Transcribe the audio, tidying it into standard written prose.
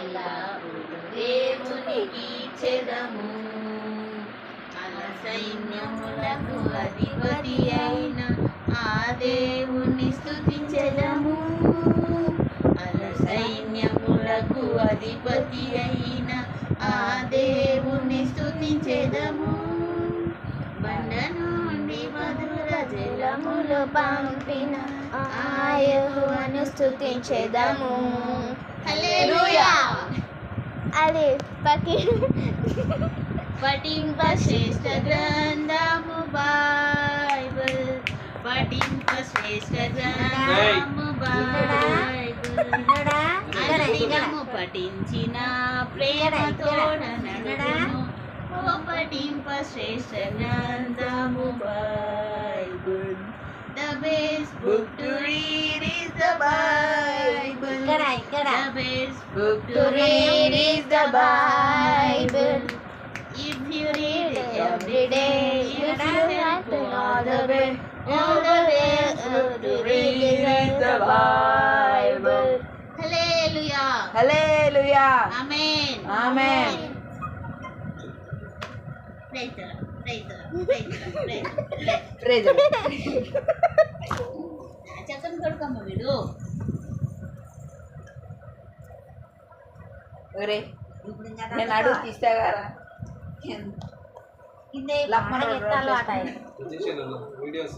ఎల్లప్పుడూ దేవునికి ఇచ్చెదము. అల సైన్యములకు అధిపతి అయిన ఆ దేవుని స్తుతించెదము. అల సైన్యములకు అధిపతి అయిన ఆ దేవుని స్తుతించెదము. బండ నుండి మధుర జలములు పంపిన ఆ యెహోవాను స్తుతించెదము. హల్లెలూయా. అది పఠింప శ్రేష్ఠ గ్రంథము బైబిల్. పఠింప శ్రేష్ఠ గ్రంథము బైబిల్. అనుదినము పఠించిన ప్రేమతోడ నడుచును. ఓ పఠింప శ్రేష్ఠ గ్రంథము Bible. The best book to read is the Bible. The best book to read is the Bible. If you read it every day, you will have to know the way. All the best book to read is the Bible. Hallelujah. Hallelujah. Amen. Amen. Praise the Lord. Praise the Lord. Praise the Lord. Praise the Lord. Praise the Lord. చక్కని కొడుకమ్మ వీడు. ఒరే నేను అడుగు తీస్తా కదా ఇదే లమ్మన ఎత్తాలో ఆట వీడియోస్